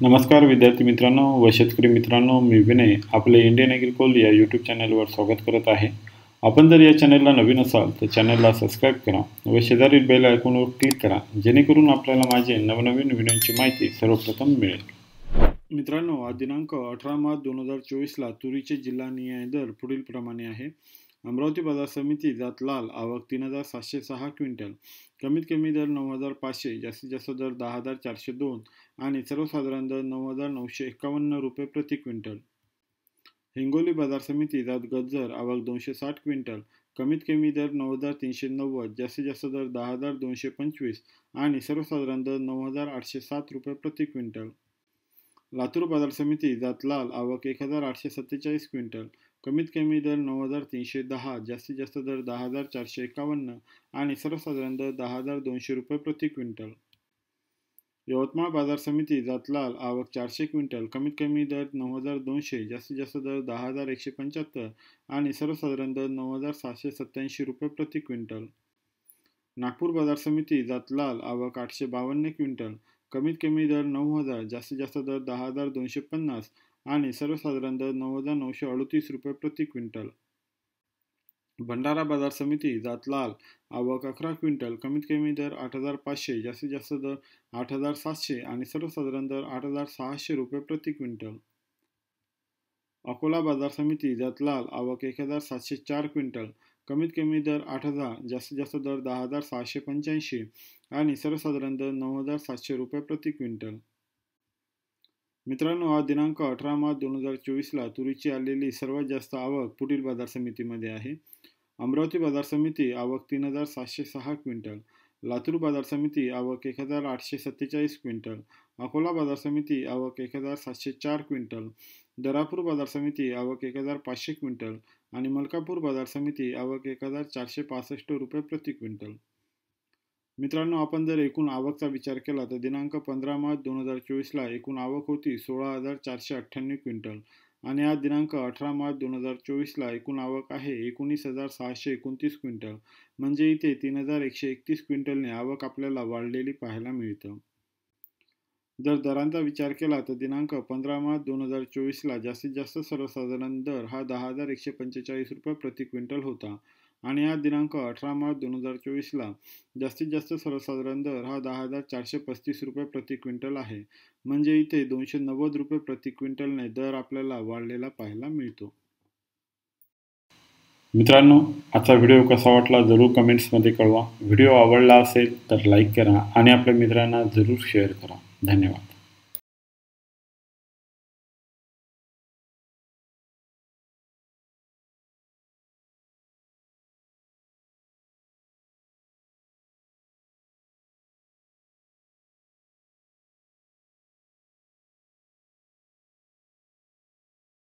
नमस्कार विद्यार्थी मित्रांनो व शेतकरी मित्रांनो, मी विनय आपले इंडियन ॲग्रिकॉल या यूट्यूब चॅनलवर स्वागत करत आहे। आपण जर या चॅनलला नवीन असाल तर चॅनलला सबस्क्राईब करा व शेजारील बेल आयकॉनवर क्लिक करा, जेणेकरून आपल्याला माझे नवनवीन व्हिडिओची माहिती सर्वप्रथम मिळेल। मित्रांनो, आज दिनांक 18 मार्च 2024ला तुरीचे जिल्हानिहाय दर पुढील प्रमाणे आहे। अमरावती बाजार समिती जात लाल आवक 3706 क्विंटल, कमीत कमी दर 9500, जास्तीत जास्त दर 10402 आणि सर्वसाधारण दर 9951 रुपये प्रति क्विंटल। हिंगोली बाजार समिती जात गज्जर आवक 260 क्विंटल, कमीत कमी दर 9390, जास्तीत जास्त दर 10225 आणि सर्वसाधारण दर 9807 रुपये प्रति क्विंटल। लातूर बाजार समिती जात लाल आवक 1847 क्विंटल, कमीत कमी दर 9310, जास्तीत जास्त दर 10451 आणि सर्वसाधारण दर 10200 रुपये प्रति क्विंटल। यवतमाळ बाजार समिती जात लाल आवक 400 क्विंटल, कमीत कमी दर 9200, जास्तीत जास्त दर 10175 आणि सर्वसाधारण दर 9787 रुपये प्रति क्विंटल। नागपूर बाजार समिती जात लाल आवक 852 क्विंटल, कमीत कमी दर 9000, जास्तीत जास्त दर 10250 आणि सर्वसाधारण दर 9938 रुपये प्रति क्विंटल। भंडारा बाजार समिती जात लाल आवक 11 क्विंटल, कमीत कमी दर 8500, जास्तीत जास्त दर 8700 आणि सर्वसाधारण दर 8600 रुपये प्रति क्विंटल। अकोला बाजार समिती जात लाल आवक 1704 क्विंटल, कमीत कमी दर 8000, जास्तीत जास्त दर 10685 आणि सर्वसाधारण दर 9700 रुपये प्रति क्विंटल। मित्रांनो, आज दिनांक 18 मार्च 2024ला तुरीची आलेली सर्वात जास्त आवक पुढील बाजार समितीमध्ये आहे। अमरावती बाजार समिती आवक 3706 क्विंटल, लातूर बाजार समिती आवक 1847 क्विंटल, अकोला बाजार समिती आवक 1704 क्विंटल, दरापूर बाजार समिती आवक 1500 क्विंटल आणि मलकापूर बाजार समिती आवक 1465 रुपये प्रति क्विंटल। मित्रांनो, आपण जर एकूण आवकचा विचार केला तर दिनांक 15 मार्च 2024ला एकूण आवक होती 16498 क्विंटल आणि आज दिनांक 18 मार्च 2024ला एकूण आवक आहे 19629 क्विंटल, म्हणजे इथे 3131 क्विंटलने आवक आपल्याला वाढलेली पाहायला मिळतं। जर दरांचा विचार केला तर दिनांक 15 मार्च 2024ला जास्तीत जास्त सर्वसाधारण दर हा 10145 रुपये प्रति क्विंटल होता आणि आज दिनांक 18 मार्च 2024ला जास्तीत जास्त सर्वसाधारण दर हा 10435 रुपये प्रति क्विंटल आहे, म्हणजे इथे 290 रुपये प्रति क्विंटलने दर आपल्याला वाढलेला पाहायला मिळतो। मित्रांनो, आजचा व्हिडिओ कसा वाटला जरूर कमेंट्समध्ये कळवा। व्हिडिओ आवडला असेल तर लाईक करा आणि आपल्या मित्रांना जरूर शेअर करा। धन्यवाद।